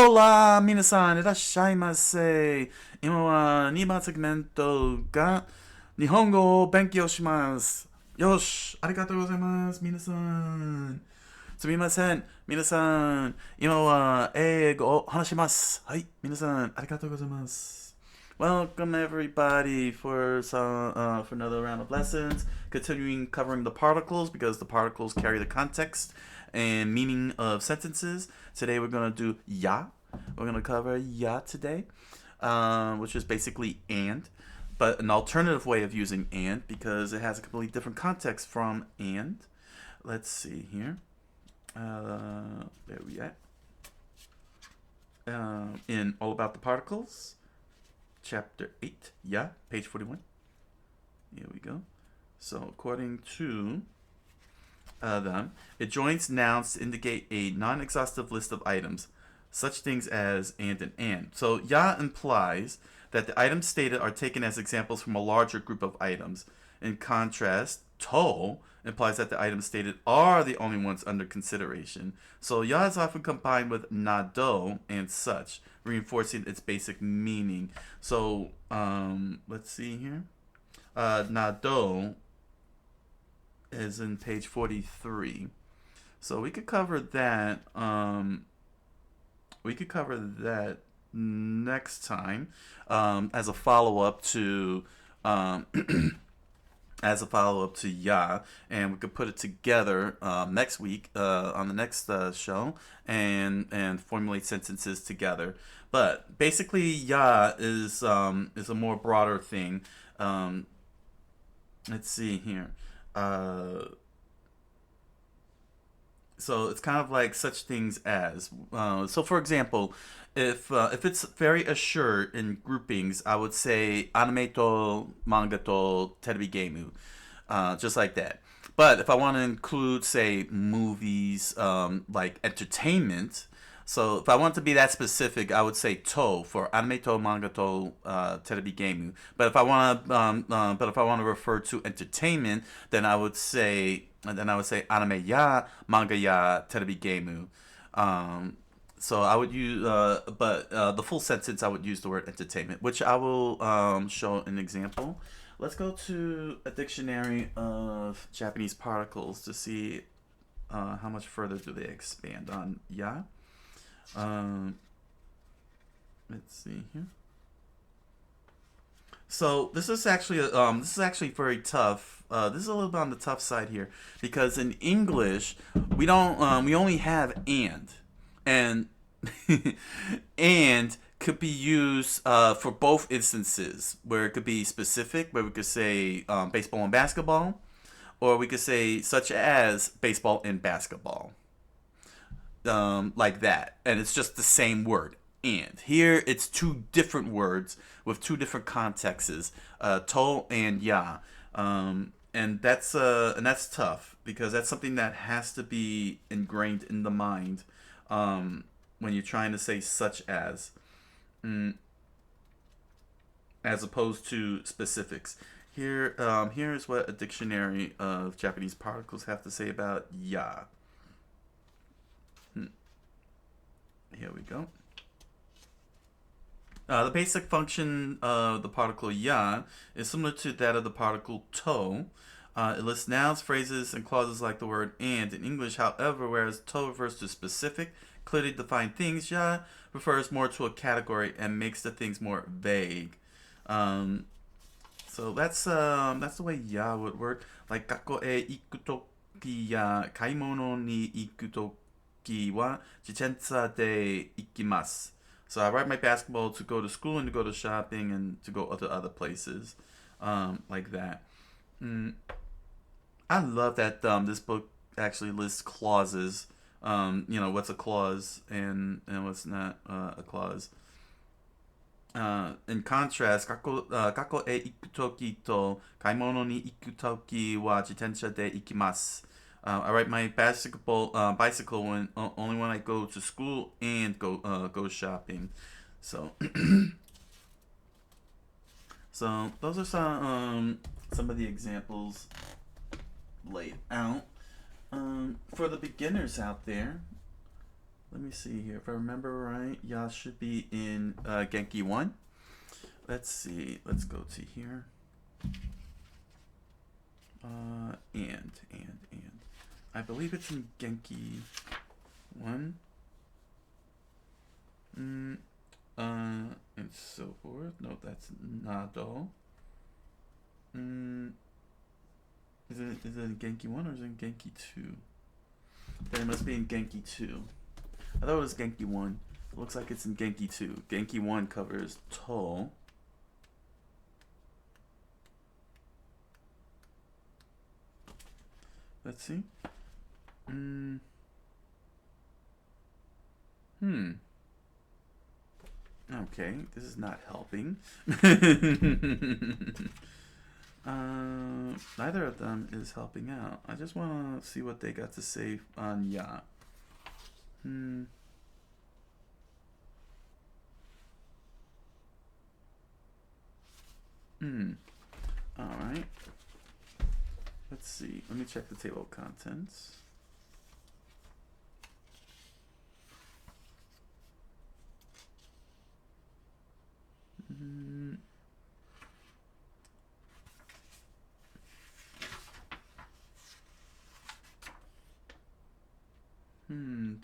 オラ皆さんいらっしゃいませ。今は2番セグメントが日本語を勉強します。よし、ありがとうございます。皆さん。すみません。皆さん、今は英語を話します。はい、皆さん、ありがとうございます。Welcome everybody for another round of lessons. Continuing covering the particles because the particles carry the context and meaning of sentences. Today we're gonna do ya. We're gonna cover ya today, which is basically and, but an alternative way of using and because it has a completely different context from and. Let's see here. There we at. In All About the Particles, Chapter 8, yeah, page 41. Here we go. So, according to them, it joins nouns to indicate a non-exhaustive list of items, such things as and. So, ya implies that the items stated are taken as examples from a larger group of items. In contrast, to implies that the items stated are the only ones under consideration. So ya is often combined with nado and such, reinforcing its basic meaning. So let's see here. Nado is in page 43. So we could cover that. We could cover that next time as a follow-up to ya, and we could put it together next week on the next show and formulate sentences together. But basically, ya is a more broader thing. Let's see here. So it's kind of like such things as. So for example, if it's very assured in groupings, I would say anime to manga to terebi game, just like that. But if I want to include, say, movies, like entertainment, so if I want to be that specific, I would say to for anime to manga to terebi game. But if I want to refer to entertainment, then I would say anime ya manga ya terebi game. So I would use, but the full sentence I would use the word entertainment, which I will show an example. Let's go to a dictionary of Japanese particles to see how much further do they expand on ya. Let's see here. So this is actually very tough. This is a little bit on the tough side here because in English we only have and and could be used for both instances where it could be specific, where we could say baseball and basketball, or we could say such as baseball and basketball, like that, and it's just the same word. And here it's two different words with two different contexts, to and ya, and that's tough because that's something that has to be ingrained in the mind when you're trying to say such as opposed to specifics. Here is what a dictionary of Japanese particles have to say about ya. Here we go. The basic function of the particle ya is similar to that of the particle to. It lists nouns, phrases, and clauses like the word and in English. However, whereas to refers to specific, clearly defined things, ya refers more to a category and makes the things more vague. So that's the way ya would work. Like gakko e ikutoki ya kaimono ni ikutoki wa jitensa de ikimasu. So I ride my basketball to go to school and to go to shopping and to go to other places, like that. I love that this book actually lists clauses. What's a clause and what's not a clause. In contrast, kako e ikutoki to kaimono ni ikutoki wa jitensha de ikimasu. I ride my bicycle only when I go to school and go shopping. So, so those are some of the examples laid out for the beginners out there. let me see here. If I remember right, ya should be in Genki 1. Let's see. Let's go to here. And. I believe it's in Genki 1. And so forth. No, that's Nado. Is it in Genki 1 or is it in Genki 2? Then it must be in Genki 2. I thought it was Genki 1. It looks like it's in Genki 2. Genki 1 covers to. Let's see. Okay, this is not helping. Neither of them is helping out. I just want to see what they got to say on ya. Alright. Let's see. Let me check the table of contents.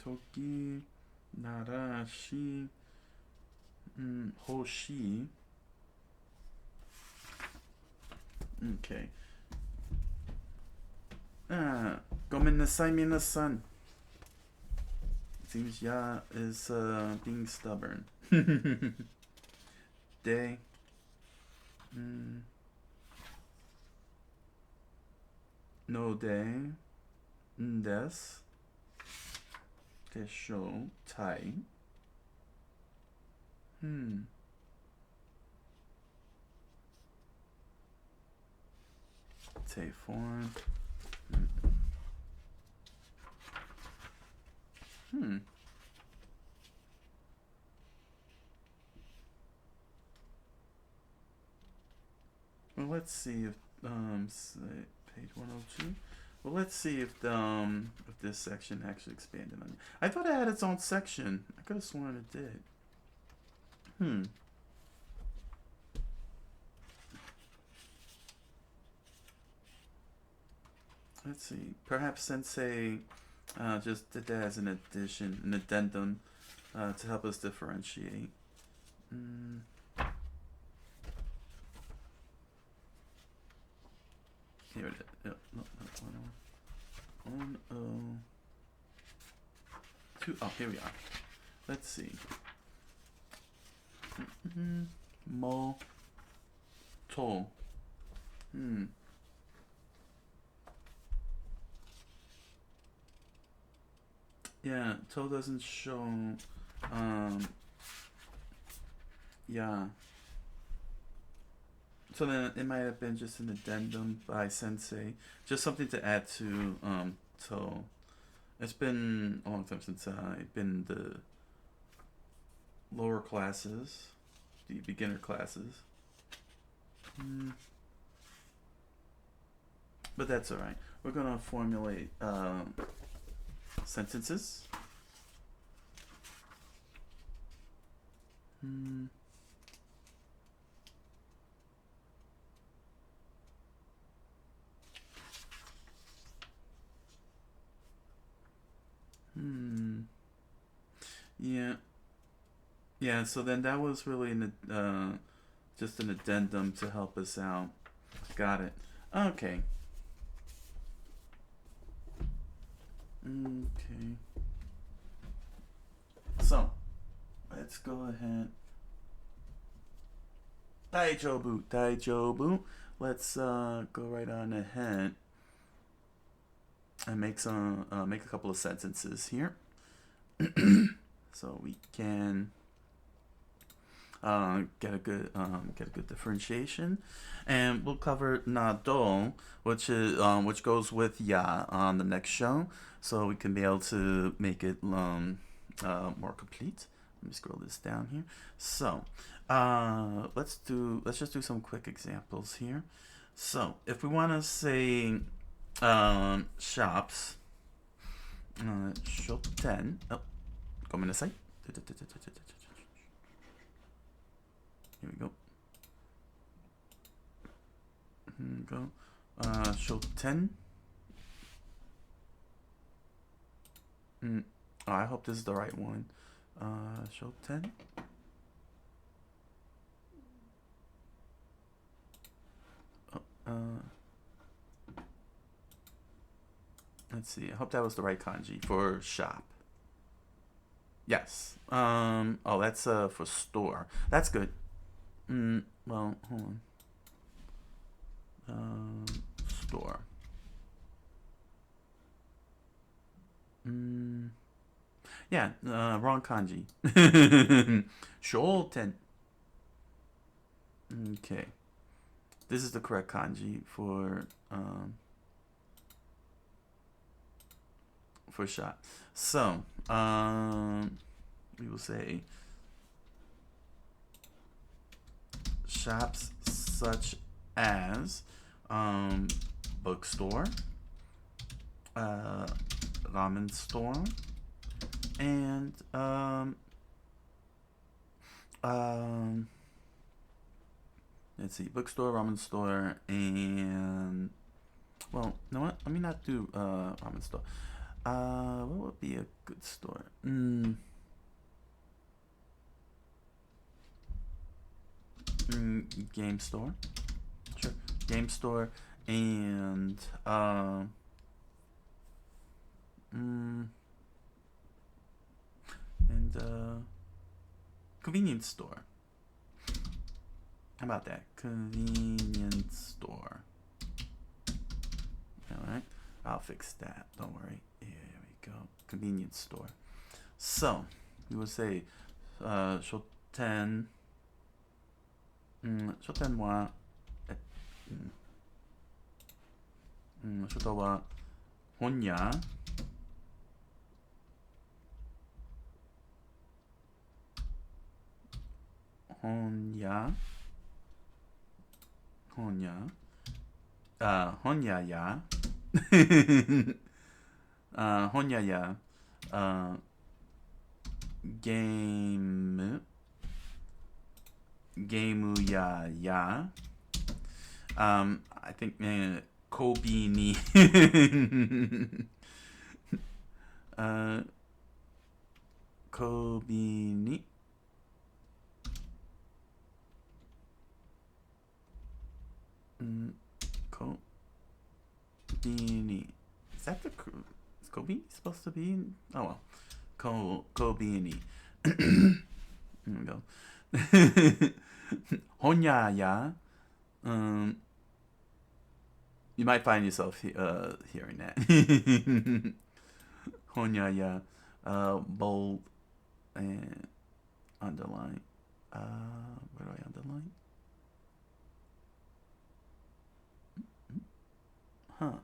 Toki, Narashi, Hoshi. Okay. Gomen nasai minasan. It seems ya is being stubborn. De. No de. Des. Desho. Tai. Te form. Well, let's see if say page 102. Well, let's see if this section actually expanded on it. I thought it had its own section. I could have sworn it did. Let's see. Perhaps Sensei just did that as an addition, an addendum, to help us differentiate. Here it is. No, 102. Oh, here we are. Let's see. Mo. To. Yeah, to doesn't show. Yeah. So then it might have been just an addendum by Sensei, just something to add to to. It's been a long time since I've been in the lower classes, the beginner classes. But that's all right. We're gonna formulate sentences. Yeah, so then that was really just an addendum to help us out. Got it. Okay. Okay. So, let's go ahead. Daijobu. Let's go right on ahead and make a couple of sentences here. So we can get a good differentiation, and we'll cover nado, which goes with ya on the next show, so we can be able to make it more complete. Let me scroll this down here. So let's just do some quick examples here. So if we want to say shops, shoten. Oh, ごめんなさい。Here we go. Go. Shoten. Oh, I hope this is the right one. Shoten. Let's see. I hope that was the right kanji for shop. Yes. Oh, that's for store. That's good. Well, hold on. Store. Yeah, wrong kanji. Shoten. Okay. This is the correct kanji for shop. So, we will say shops such as bookstore, ramen store, and let's see, bookstore, ramen store, and well, you know what? Let me not do ramen store. What would be a good store? Game store. Sure. Game store and convenience store. How about that? Convenience store. Alright. I'll fix that. Don't worry. Here we go. Convenience store. So, we would say shoten. Shoten wa shoten wa honya honya ya honya ya game ya I think Kobe ni Kobe ni Kobe. Is that the is Kobe supposed to be in? Oh well. Kobe. There we go. Honya ya. You might find yourself hearing that. Honya ya. Bold and underline. Where do I underline? Huh.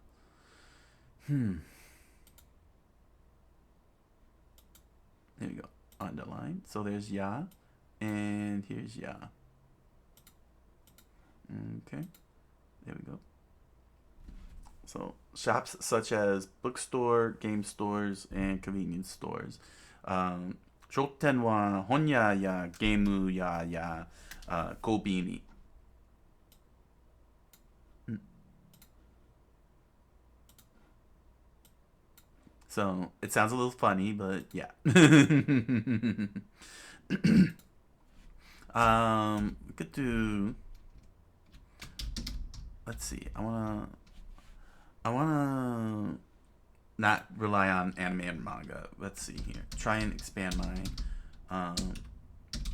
There we go. Underline. So there's ya. And here's ya. Okay. There we go. So shops such as bookstore, game stores, and convenience stores. Shoten wa honya ya gemu ya kobini. So it sounds a little funny, but yeah. We could do. Let's see. I wanna not rely on anime and manga. Let's see here. Try and expand my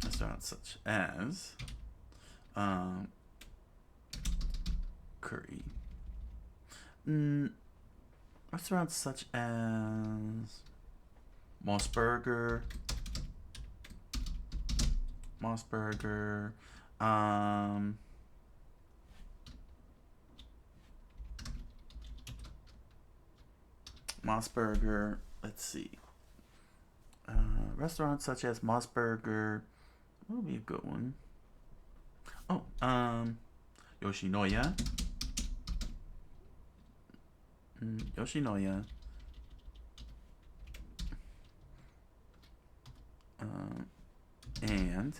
restaurants such as curry. Restaurants such as Mossburger, Mossburger, let's see. Restaurants such as Mossburger, what would be a good one? Oh, Yoshinoya. Yoshinoya. And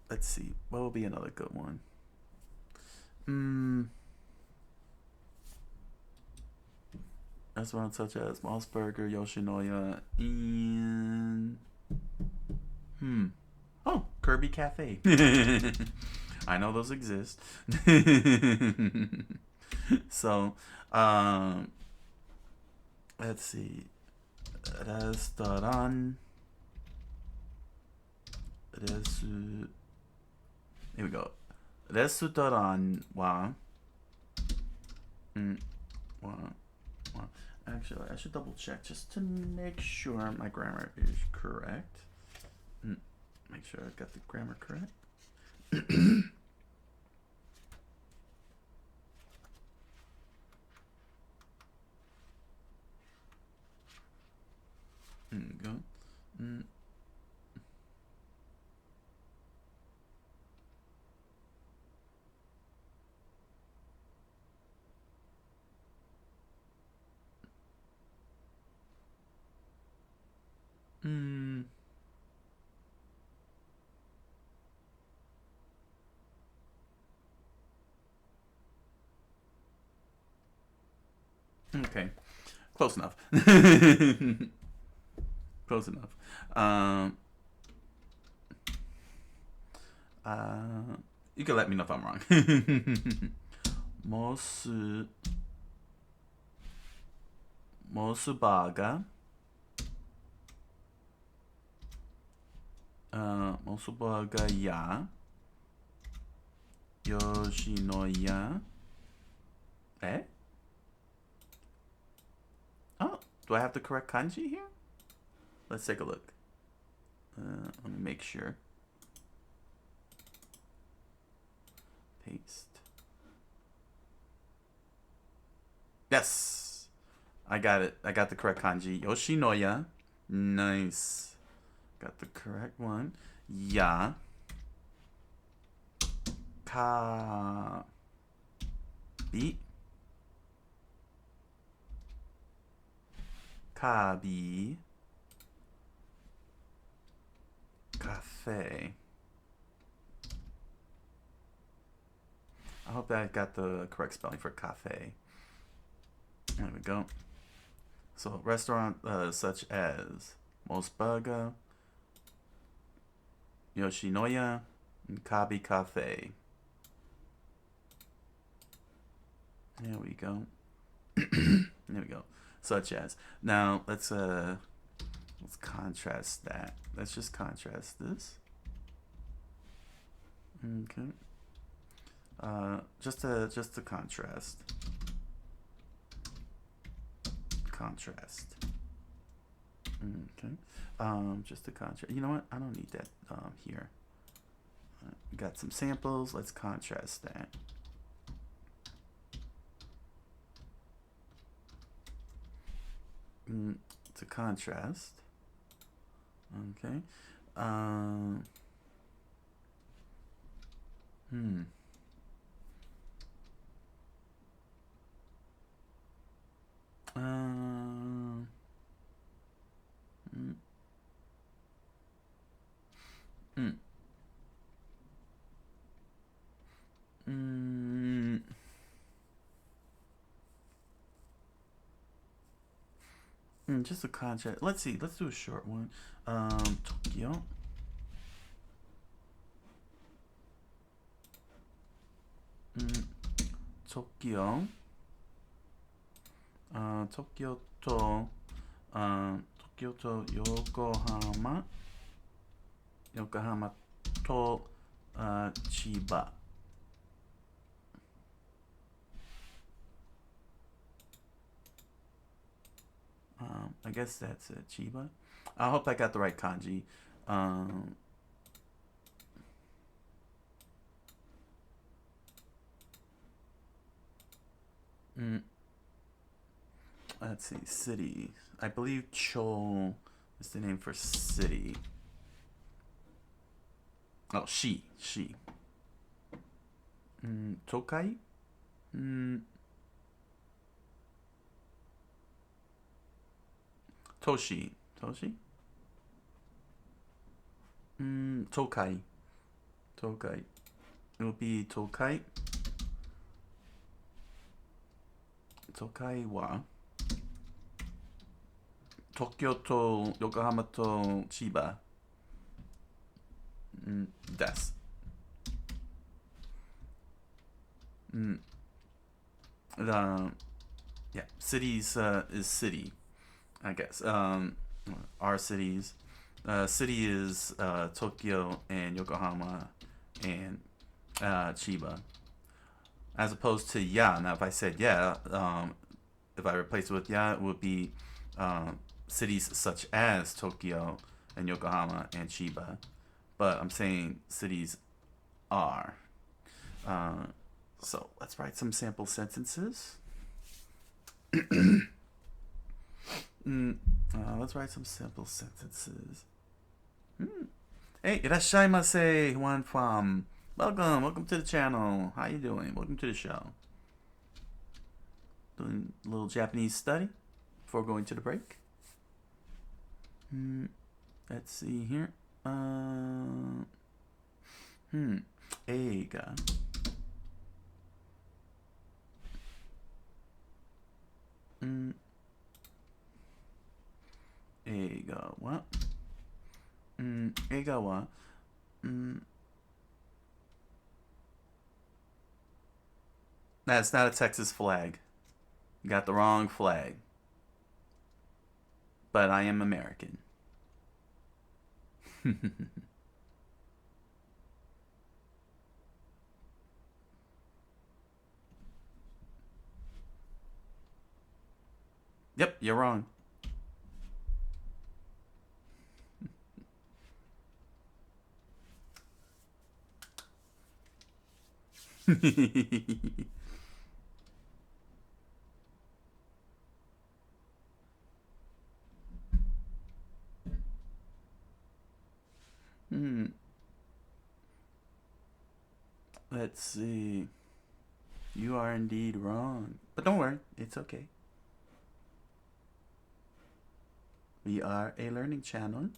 let's see, what will be another good one? Restaurants such as Mossburger, Yoshinoya, and oh, Kirby Cafe. I know those exist. So, let's see. Restaurant. Here we go. Restaurant wa. Actually, I should double check just to make sure my grammar is correct. Make sure I got the grammar correct. Go. Okay, close enough. Close enough. You can let me know if I'm wrong. Mosubaga. Mosubaga ya. Yoshinoya. Eh? Oh, do I have the correct kanji here? Let's take a look. Let me make sure. Paste. Yes! I got it. I got the correct kanji. Yoshinoya. Nice. Got the correct one. Ya. Ka. Bi. Kabi. Cafe. I hope that I got the correct spelling for cafe. There we go. So restaurant such as Mosburger, Yoshinoya, and Kabi Cafe. There we go. There we go. Such as. Now let's contrast that. Let's just contrast this. Okay. Just to contrast. Contrast. Okay. Just to contrast. You know what? I don't need that here. Got some samples. Let's contrast that. To contrast. Okay. Just a contrast. Let's see. Let's do a short one. Tokyo. Tokyo. Tokyo to Yokohama. Yokohama to Chiba. I guess that's it. Chiba. I hope I got the right kanji. Let's see. City. I believe Cho is the name for city. Oh, she. Tokai? Toshi. Tokai. Tokai. It will be Tokai. Tokai wa Tokyo to Yokohama to Chiba. Desu. Yeah, cities is city, I guess. Our cities. City is Tokyo and Yokohama and Chiba. As opposed to ya. Now, if I said yeah, if I replace it with ya, it would be cities such as Tokyo and Yokohama and Chiba. But I'm saying cities are. So let's write some sample sentences. Let's write some simple sentences. Hey, irashaimase, Juan Pham. Welcome to the channel. How you doing? Welcome to the show. Doing a little Japanese study before going to the break. Let's see here. Eiga. Eiga wa. Eiga wa. That's not a Texas flag. You got the wrong flag. But I am American. Yep, you're wrong. Let's see. You are indeed wrong. But don't worry, it's okay. We are a learning channel.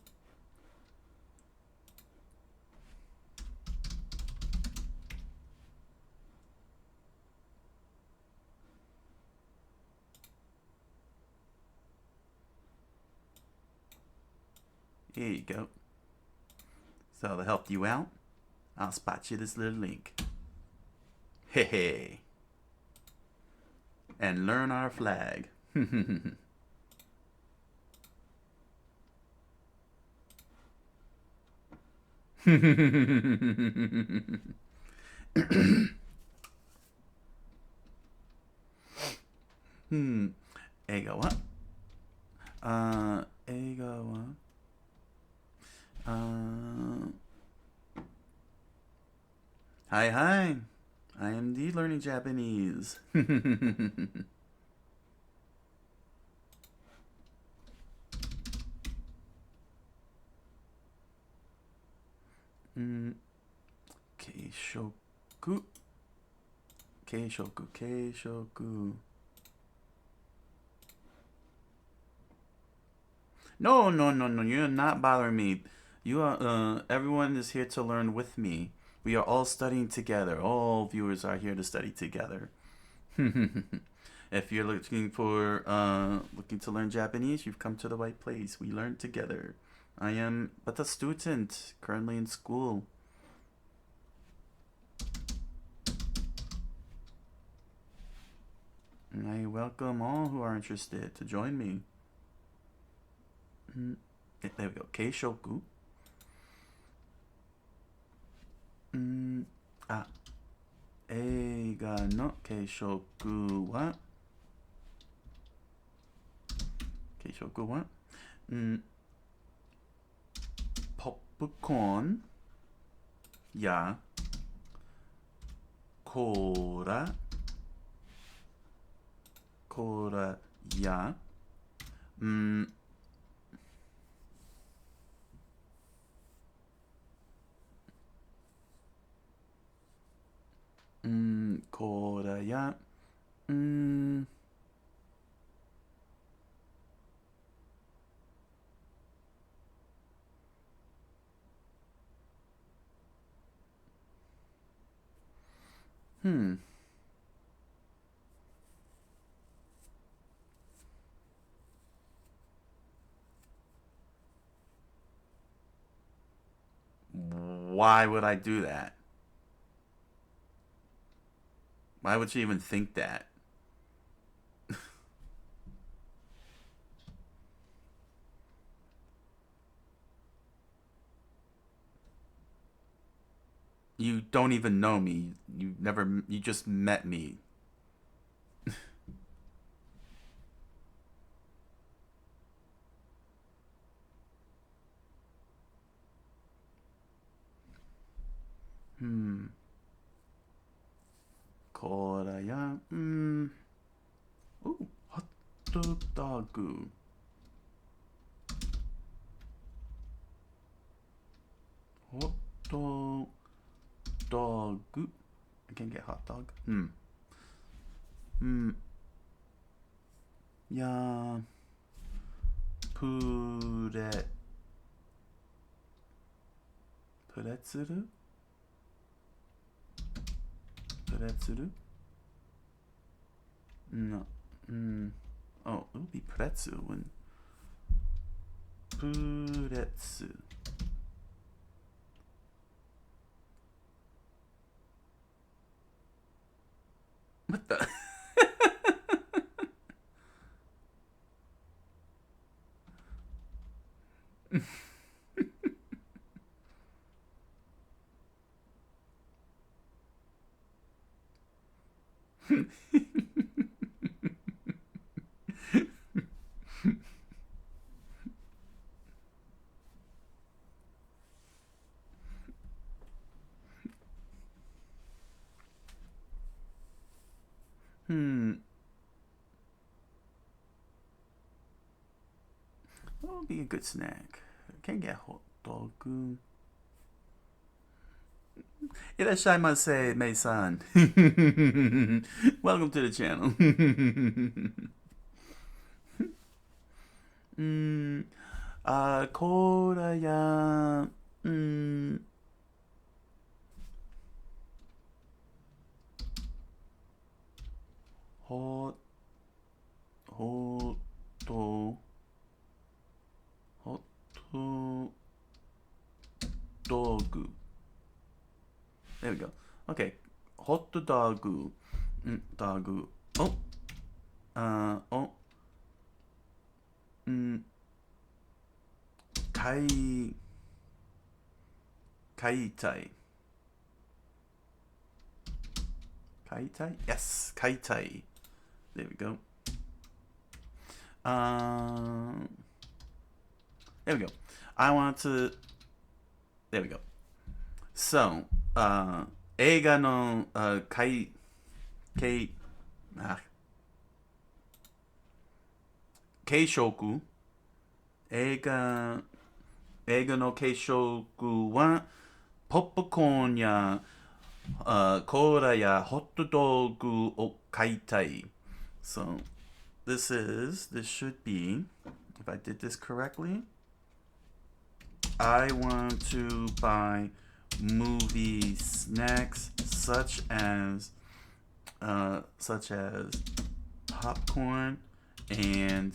Here you go. So to help you out, I'll spot you this little link. Hey. And learn our flag. Eiga wa. Eiga wa. Hi. I am indeed learning Japanese. Keishoku. Keishoku. No, you're not bothering me. You are, everyone is here to learn with me. We are all studying together. All viewers are here to study together. If you're looking to learn Japanese, you've come to the right place. We learn together. I am but a student, currently in school. And I welcome all who are interested to join me. There we go. Keishoku. Eiga no keishoku wa. Keishoku wa. Popcorn. Ya. Cola ya. Cola ya. Hmm. Why would I do that? Why would you even think that? You don't even know me. You just met me. Hmm. こらや、Ooh, ホットドッグ。ホットドッグ。I can't get hot dog. うん。やー、プレツルプレツル No. Oh, it would be pretzel when. プレツ。What the? Hmm. What would be a good snack? I can't get hot dog. いらっしゃいませ、メイさん。Welcome to the channel. うん、コーラや、ホ、ホット、ホットドッグ。There we go. Okay. ホットドッグ。ドッグ。お、お、買い、買いたい。買いたい Yes, 買いたい。There we go. There we go. I want to. There we go. So, 映画の、軽軽食映画映画の軽食はポップコーンやコーラやホットドッグを買いたい。So, this should be, if I did this correctly, I want to buy movie snacks such as popcorn and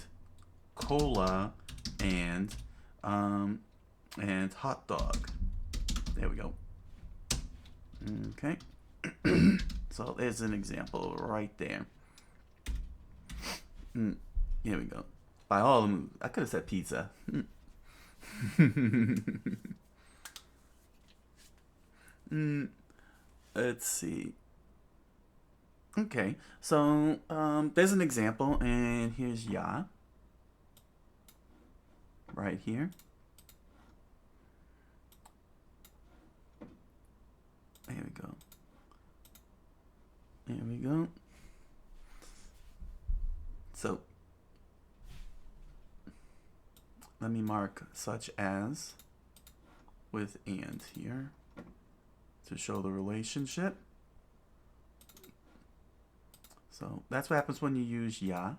cola and hot dog. There we go. Okay. So there's an example right there. Here we go. By all the moves. I could have said pizza. Let's see. Okay, so there's an example, and here's ya right here. There we go. There we go. So let me mark such as with and here to show the relationship. So that's what happens when you use ya.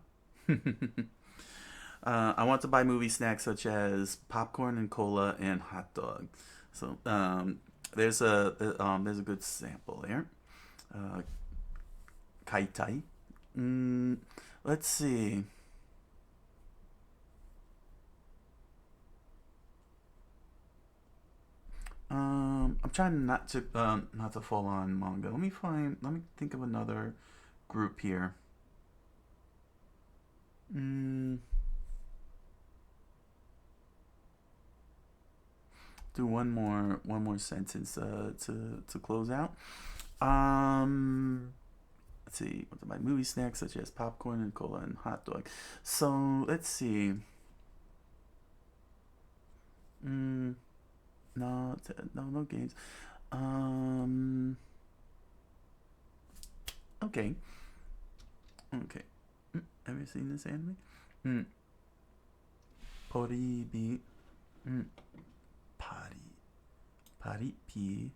I want to buy movie snacks such as popcorn and cola and hot dog. So there's a good sample there. Uh, Kaitai. Let's see. I'm trying not to fall on manga. Let me think of another group here. Do one more sentence to close out. Let's see. What are my movie snacks such as popcorn and cola and hot dog? So let's see. No, no games. Okay. Okay. Have you seen this anime? Poribi. Paripi.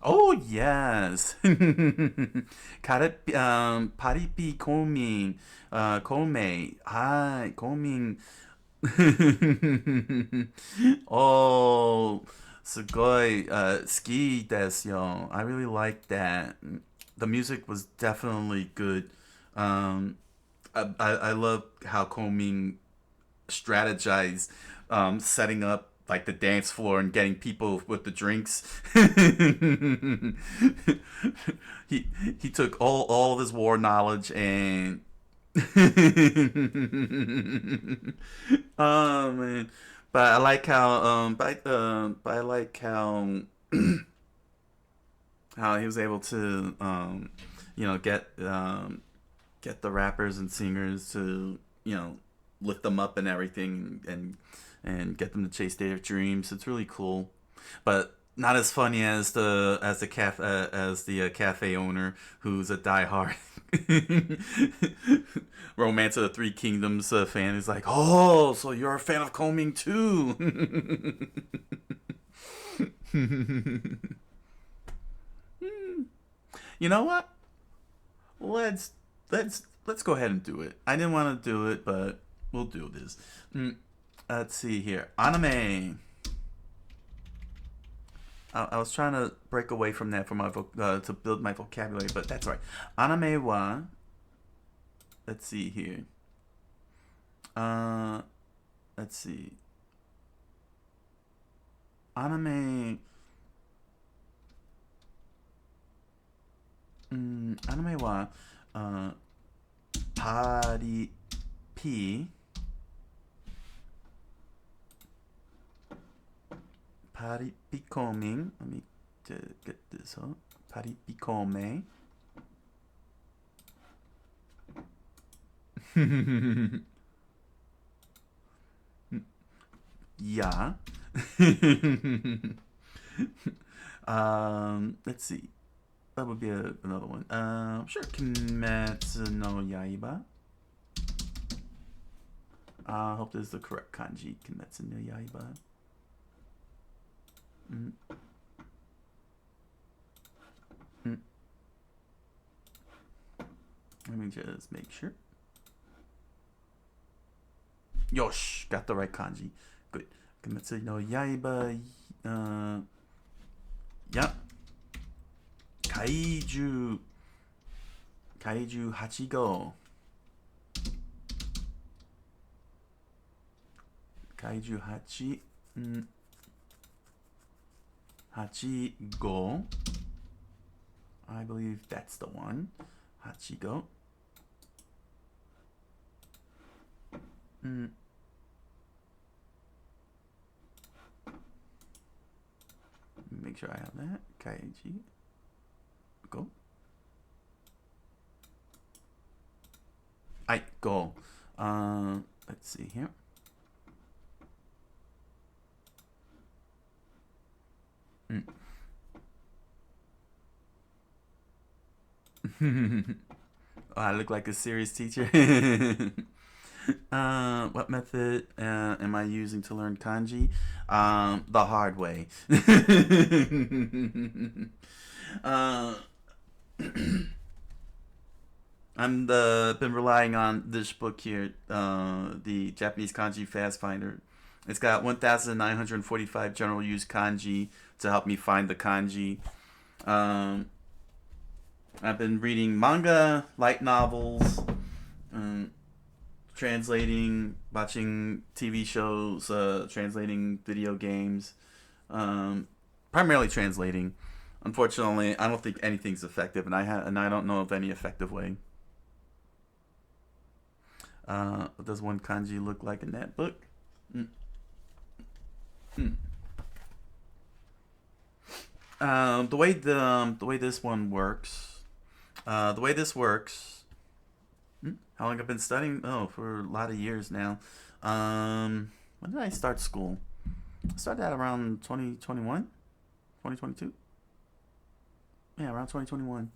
Oh yes. Paripi Komin. Kome. Hi, Komin. Oh, sugoi ski desu yo. I really like that. The music was definitely good. I love how Komin strategized setting up like the dance floor and getting people with the drinks. He took all of his war knowledge and oh man, but I like how but I like how he was able to get the rappers and singers to lift them up and everything and get them to chase their dreams. It's really cool, but not as funny as the cafe owner who's a diehard Romance of the Three Kingdoms fan. He's like, oh, so you're a fan of combing too? You know what? Let's go ahead and do it. I didn't want to do it, but we'll do this. Let's see here. Anime. I was trying to break away from that for my to build my vocabulary, but that's right. Anime wa. Let's see here. Let's see. Anime. Anime wa. Party P. Party becoming. Let me get this up. Party become. Yeah. Let's see. That would be another one. Sure. Kimetsu no Yaiba. I hope this is the correct kanji. Kimetsu no Yaiba. Let me just make sure. Yosh, got the right kanji. Good. Kimetsu no Yaiba. Yep. Kaiju 8号。怪獣8、8号。I believe that's the one. 8号。Make sure I have that. Kaiji. Go. I go. Let's see here. Oh, I look like a serious teacher. What method am I using to learn kanji? The hard way. been relying on this book here, the Japanese Kanji Fast Finder. It's got 1,945 general use kanji to help me find the kanji. I've been reading manga, light novels, translating, watching TV shows, translating video games, primarily translating. Unfortunately, I don't think anything's effective, and I don't know of any effective way. What does one kanji look like in that book? The way this one works, the way this works. How long I've been studying? Oh, for a lot of years now. When did I start school? I started at around 2021, 2022. Yeah, around 2021.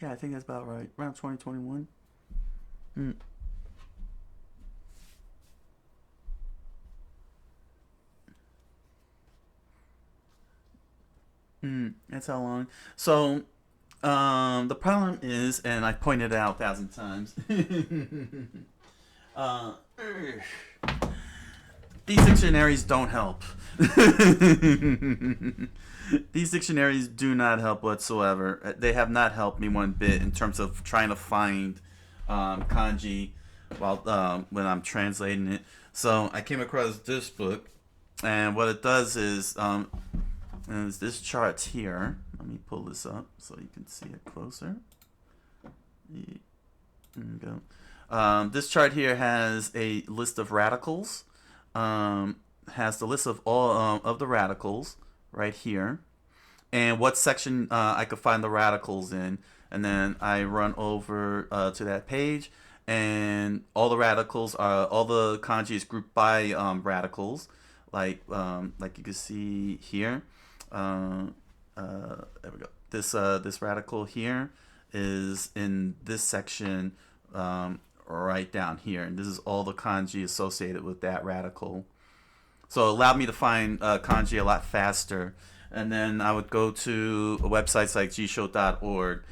Yeah, I think that's about right. Around 2021. That's how long. So, the problem is, and I pointed it out 1,000 times. uh, these dictionaries don't help. These dictionaries do not help whatsoever. They have not helped me one bit in terms of trying to find kanji while when I'm translating it. So I came across this book, and what it does is this chart here. Let me pull this up so you can see it closer. There you go. This chart here has a list of radicals. Has the list of all of the radicals right here, and what section I could find the radicals in, and then I run over to that page, and all the radicals are all the kanji is grouped by radicals, like you can see here. There we go. This radical here is in this section right down here, and this is all the kanji associated with that radical. So it allowed me to find kanji a lot faster. And then I would go to websites like jisho.org,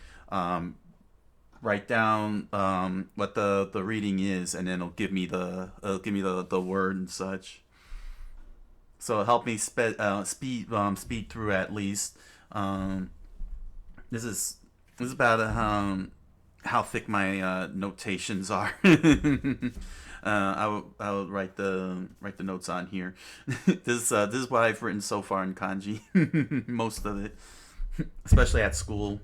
write down what the reading is, and then it'll give me the word and such. So it helped me speed through at least. This is about how thick my notations are. I would write the notes on here. This is what I've written so far in kanji, most of it, especially at school.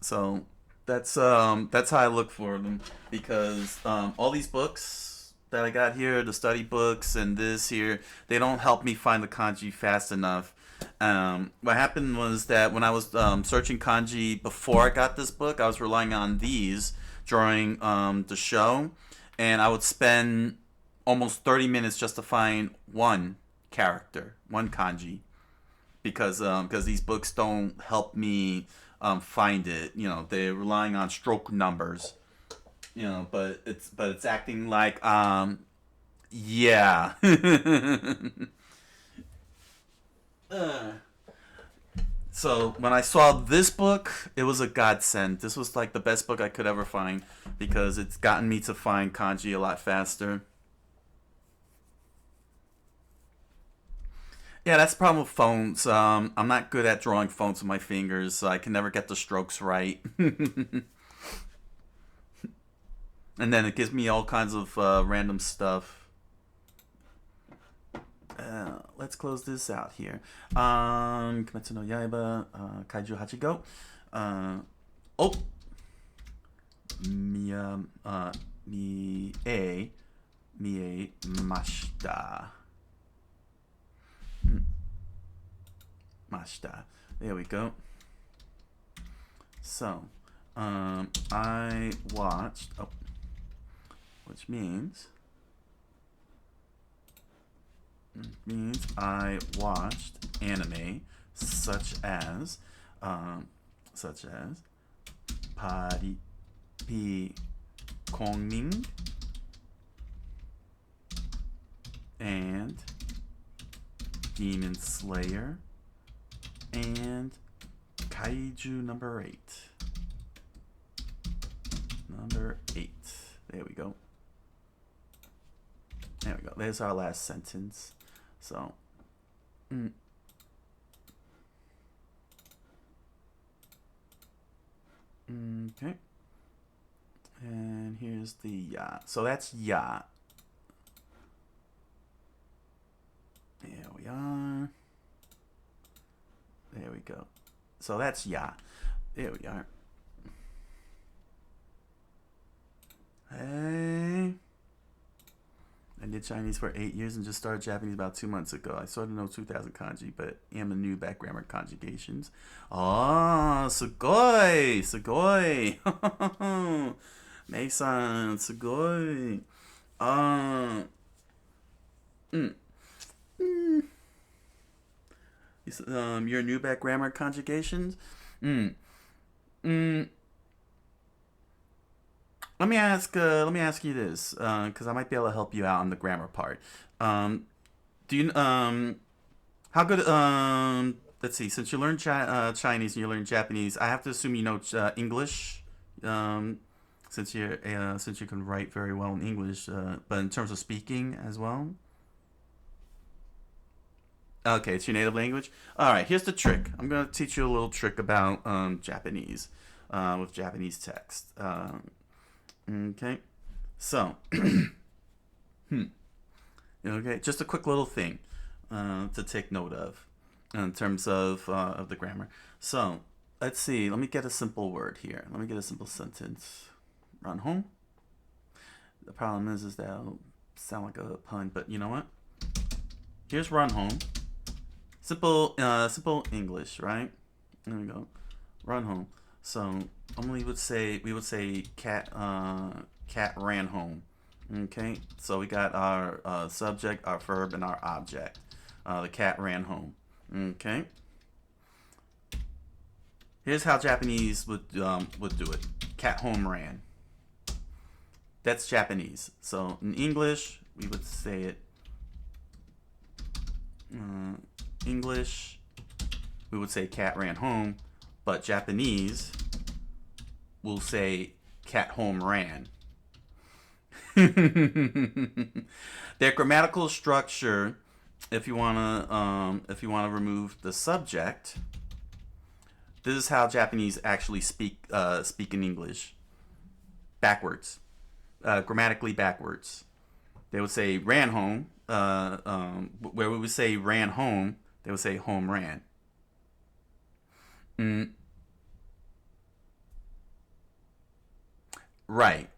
So that's how I look for them, because all these books that I got here, the study books and this here, they don't help me find the kanji fast enough. What happened was that when I was searching kanji before I got this book, I was relying on these during the show, and I would spend almost 30 minutes just to find one character, one kanji, because these books don't help me find it. You know, they're relying on stroke numbers. You know, but it's acting like yeah. So when I saw this book, it was a godsend. This was like the best book I could ever find, because it's gotten me to find kanji a lot faster. Yeah, that's the problem with phones. I'm not good at drawing phones with my fingers, so I can never get the strokes right. And then it gives me all kinds of random stuff. Let's close this out here. Kimetsu no Yaiba, Kaiju Hachigo. Oh! Mashita. Mashita. There we go. So, I watched... Oh. Which means I watched anime such as Pari Pi Kongming and Demon Slayer And kaiju number 8. Number 8. There we go. There we go. There's our last sentence. So, okay. And here's the ya. So that's ya. There we are. There we go. So that's ya. There we are. Hey. I did Chinese for 8 years and just started Japanese about 2 months ago. I sort of know 2,000 kanji, but am a new back grammar conjugations. Oh, sugoi! Sugoi! Mei-san, sugoi! Your new back grammar conjugations? Let me ask you this, because I might be able to help you out on the grammar part. Do you how good? Let's see. Since you learn Chinese and you learn Japanese, I have to assume you know English. Since you can write very well in English, but in terms of speaking as well. Okay, it's your native language. All right. Here's the trick. I'm gonna teach you a little trick about Japanese, with Japanese text. Okay, so, okay, just a quick little thing to take note of in terms of the grammar. So, let's see. Let me get a simple word here. Let me get a simple sentence. Run home. The problem is that it'll sound like a pun, but you know what? Here's run home. Simple English, right? There we go. Run home. So normally we would say cat ran home. Okay, so we got our subject, our verb, and our object. The cat ran home. Okay. Here's how Japanese would do it. Cat home ran. That's Japanese. So in English we would say it. English we would say cat ran home. But Japanese will say cat home ran. Their grammatical structure, if you wanna remove the subject, this is how Japanese actually speak in English. Backwards, grammatically backwards. They would say ran home. Where we would say ran home, they would say home ran. Right.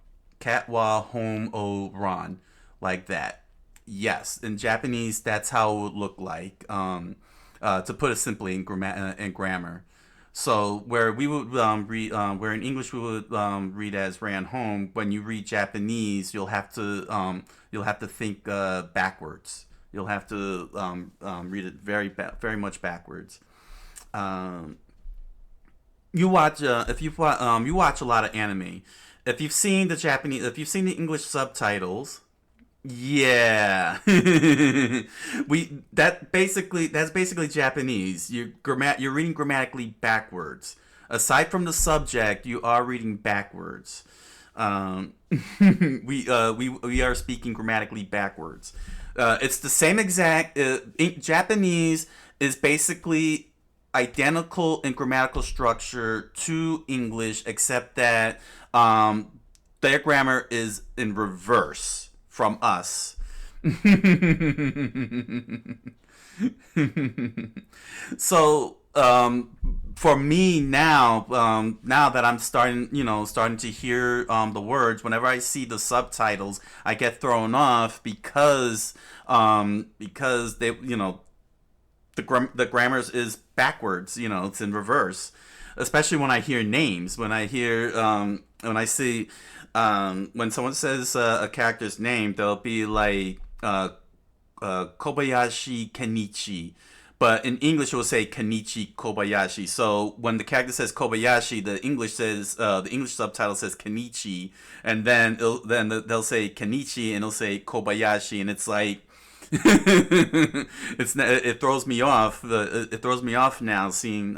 Cat wa home o ran. Like that. Yes. In Japanese, that's how it would look like. To put it simply in grammar. So where we would read, where in English we would read as ran home, when you read Japanese, you'll have to think backwards. You'll have to read it very much backwards. You watch you watch a lot of anime. If you've seen the English subtitles, yeah, that's basically Japanese. You're reading grammatically backwards. Aside from the subject, you are reading backwards. We are speaking grammatically backwards. It's the same exact. Japanese is basically identical in grammatical structure to English, except that their grammar is in reverse from us. So for me now, now that I'm starting to hear the words, whenever I see the subtitles, I get thrown off because they the grammar is backwards. It's in reverse. Especially when I hear names, when I see when someone says a character's name, they'll be like Kobayashi Kenichi. But in English, it will say Kenichi Kobayashi. So when the character says Kobayashi, the English subtitle says Kenichi, and then they'll say Kenichi and it'll say Kobayashi, and it's like It throws me off. It throws me off now seeing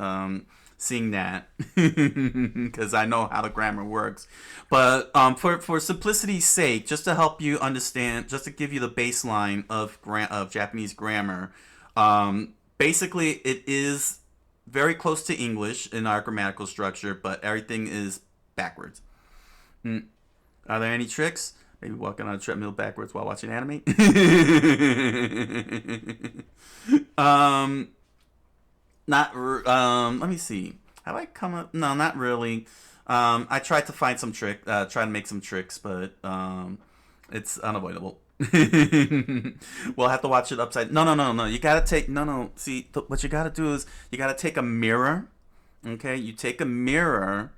that because I know how the grammar works. But for simplicity's sake, just to help you understand, just to give you the baseline of Japanese grammar, basically it is very close to English in our grammatical structure, but everything is backwards. Are there any tricks? Maybe walking on a treadmill backwards while watching anime. um, let me see. Have I come up? No, not really. I tried to find some try to make some tricks, but it's unavoidable. We'll have to watch it upside. No. You gotta take no. See, what you gotta do is you gotta take a mirror. Okay, you take a mirror,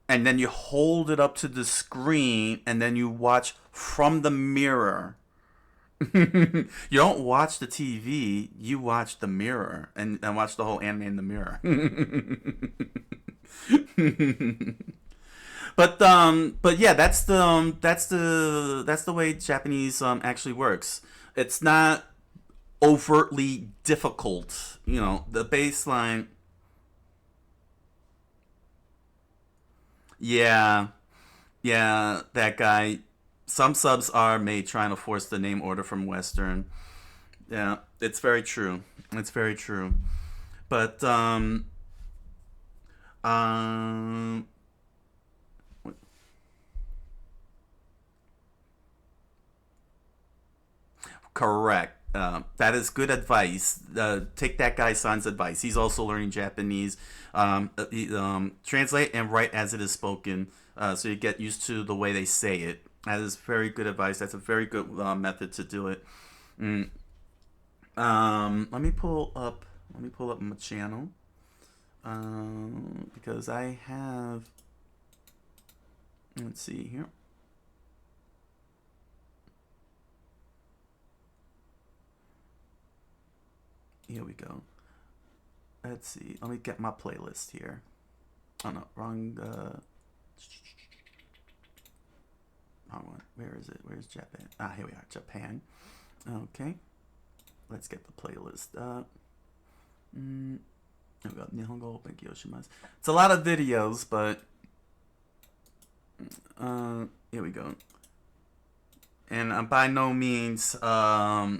and then you hold it up to the screen, and then you watch from the mirror. You don't watch the TV, you watch the mirror and watch the whole anime in the mirror. But yeah, that's the way Japanese actually works. It's not overtly difficult, the baseline. Yeah, yeah, that guy. Some subs are made trying to force the name order from Western. Yeah, it's very true. It's very true. But um, correct. That is good advice. Take that guy's son's advice. He's also learning Japanese. Translate and write as it is spoken, so you get used to the way they say it. That is very good advice. That's a very good method to do it. Mm. Let me pull up. Let me pull up my channel. Because I have. Let's see here. Here we go. Let's see. Let me get my playlist here. Oh no, wrong. Wrong one. Where is it? Where's Japan? Ah, here we are. Japan. Okay. Let's get the playlist up. Here we go. 日本語を勉強します. It's a lot of videos, but here we go. And I'm by no means by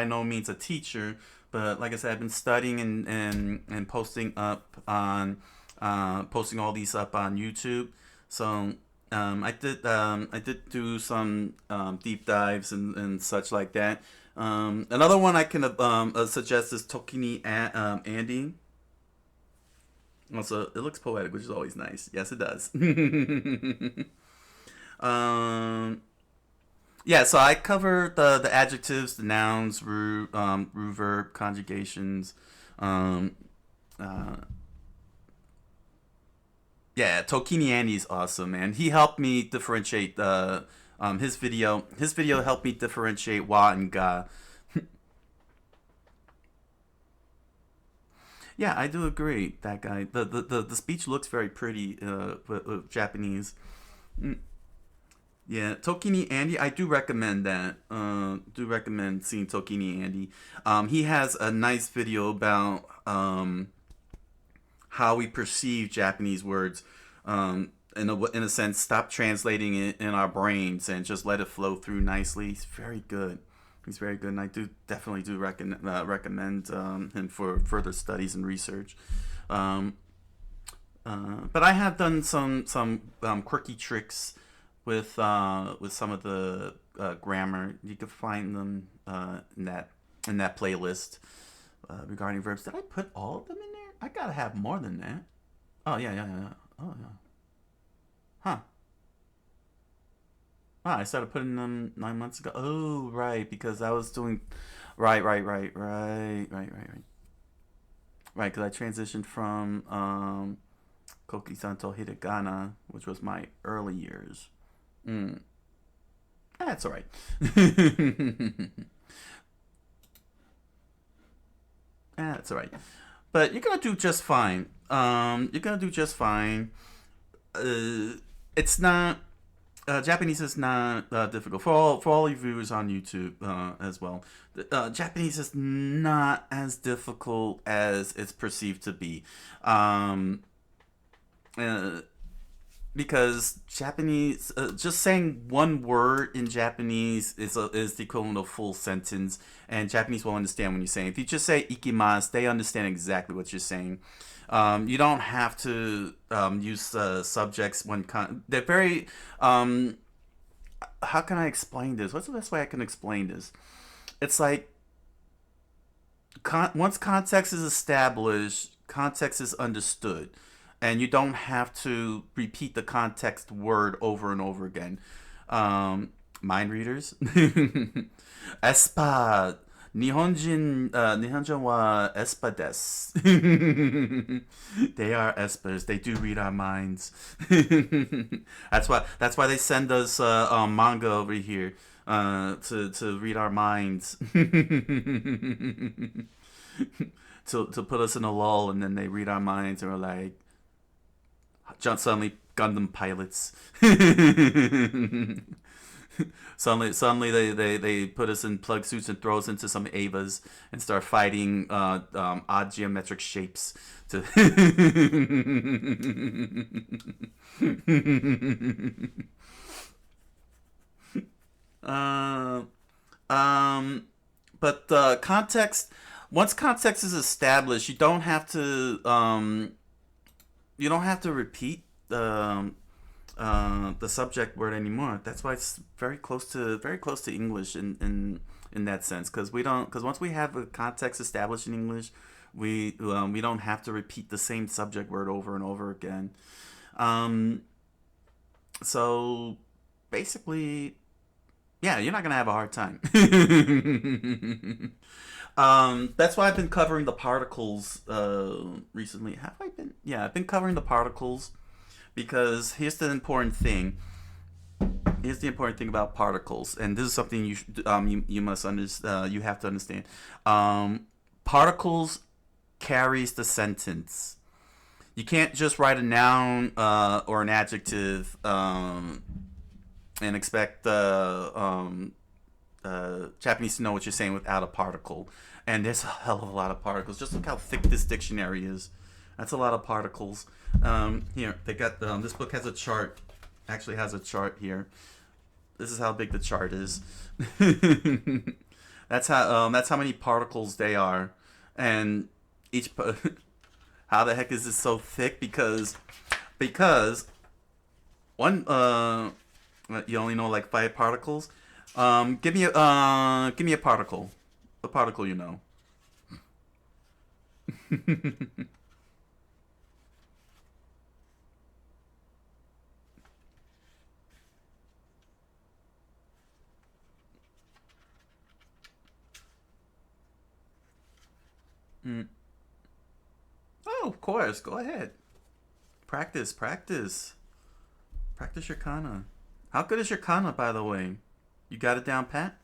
no means a teacher, but like I said, I've been studying and posting up on posting all these up on YouTube. So I did do some deep dives and such like that. Another one I can suggest is Tokini Andy. Also, it looks poetic, which is always nice. Yes, it does. Yeah, so I cover the adjectives, the nouns, verb, conjugations. Yeah, Tokini Andy is awesome, man. He helped me differentiate his video. His video helped me differentiate wa and ga. Yeah, I do agree. That guy. The speech looks very pretty with Japanese. Mm. Yeah, Tokini Andy, I do recommend that. Do recommend seeing Tokini Andy. He has a nice video about how we perceive Japanese words. In a sense, stop translating it in our brains and just let it flow through nicely. He's very good. He's very good, and I definitely do recommend him for further studies and research. Um, but I have done some quirky tricks with some of the grammar. You can find them in that playlist regarding verbs. Did I put all of them in there? I gotta have more than that. Oh yeah. Oh yeah. Huh. Ah, I started putting them 9 months ago. Oh right, because I was doing right. Right, because I transitioned from Coqui-san to Hiragana, which was my early years. Mm. That's all right. That's all right. But you're gonna do just fine. You're gonna do just fine. It's not. Japanese is not difficult for all you viewers on YouTube as well. Japanese is not as difficult as it's perceived to be, uh, because Japanese, just saying one word in Japanese is the equivalent of a full sentence, and Japanese will understand when you're saying. If you just say ikimasu, they understand exactly what you're saying. You don't have to use subjects when they're very. How can I explain this? What's the best way I can explain this? It's like once context is established, context is understood, and you don't have to repeat the context word over and over again. Mind readers, espa. 日本人は espa des. They are espers. They do read our minds. That's why they send us manga over here to read our minds. to put us in a lull, and then they read our minds and we're like, suddenly Gundam pilots. Suddenly they put us in plug suits and throw us into some Avas and start fighting odd geometric shapes to uh, but context, once context is established, you don't have to repeat the subject word anymore. That's why it's very close to English in that sense, because once we have a context established in English, we don't have to repeat the same subject word over and over again. So basically, yeah, you're not gonna have a hard time. That's why I've been covering the particles recently. Have I been? Yeah, I've been covering the particles because here's the important thing. Here's the important thing about particles, and this is something you must understand. You have to understand. Particles carries the sentence. You can't just write a noun or an adjective and expect Japanese to know what you're saying without a particle. And there's a hell of a lot of particles. Just look how thick this dictionary is. That's a lot of particles. Here, they got this book has a chart. Actually has a chart here. This is how big the chart is. That's how many particles they are, and each. How the heck is this so thick? Because one you only know like 5 particles. Give me a particle. A particle you know. Mm. Oh, of course. Go ahead. Practice. Practice your kana. How good is your kana, by the way? You got it down pat?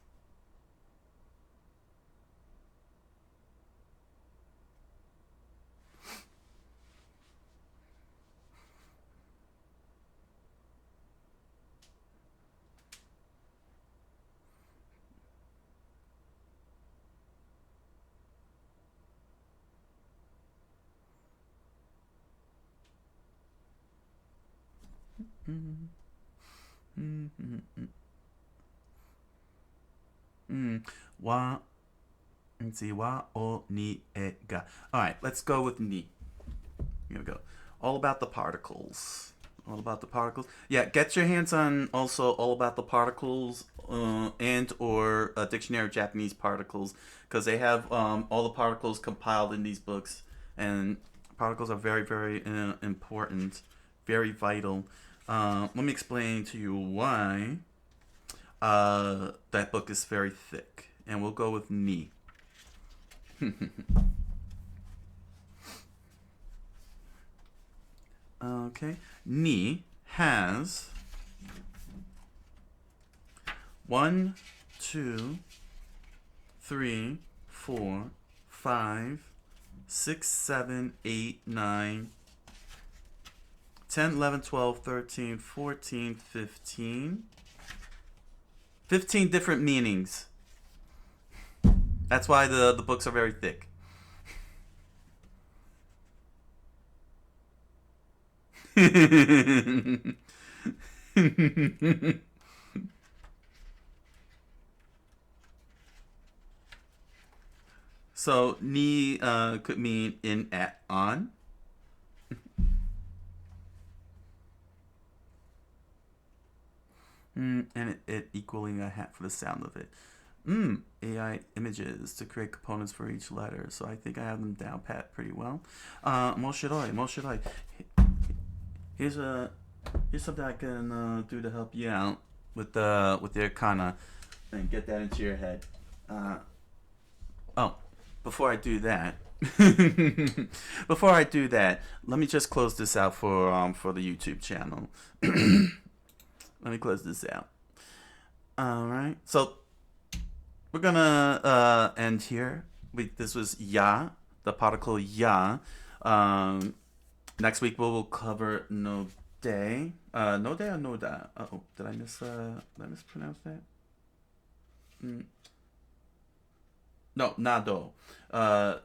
Mm. Mm. Mm. Mm. Mm. Wa. Let's see. Wa o ni e ga. All right. Let's go with ni. Here we go. All about the particles. All about the particles. Yeah. Get your hands on also all about the particles and or a dictionary of Japanese particles, because they have all the particles compiled in these books, and particles are very very important, very vital. Let me explain to you why that book is very thick, and we'll go with ni. Okay, ni has 1, 2, 3, 4, 5, 6, 7, 8, 9, 10, 11, 12, 13, 14, 15. 15 different meanings. That's why the books are very thick. So, ni could mean in, at, on. And it equaling a hat for the sound of it. AI images to create components for each letter. So I think I have them down pat pretty well. Moshiroi. Here's something I can do to help you out with your kana and get that into your head. Before I do that, let me just close this out for the YouTube channel. Let me close this out. All right, so we're gonna end here. This was ya, the particle ya. Next week we will cover no day. No day or no da? Did I mispronounce that? No, nado.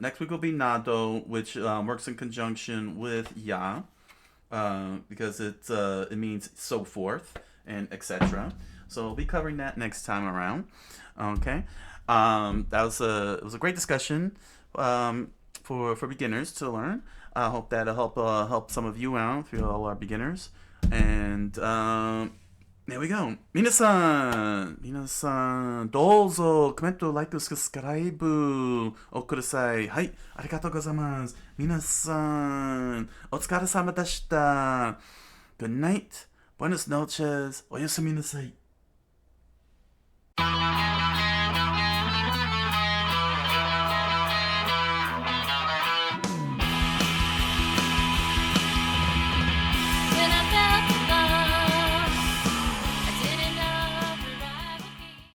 Next week will be nado, which works in conjunction with ya, because it means so forth and etc. So we'll be covering that next time around. Okay, it was a great discussion for beginners to learn. I hope that'll help some of you out if you're all our beginners. And there we go. 皆さん、どうぞコメント、ライク、サブスクライブをください。はい、ありがとうございます。皆さん、お疲れ様でした。Good night. Buenas noches. おやすみなさい。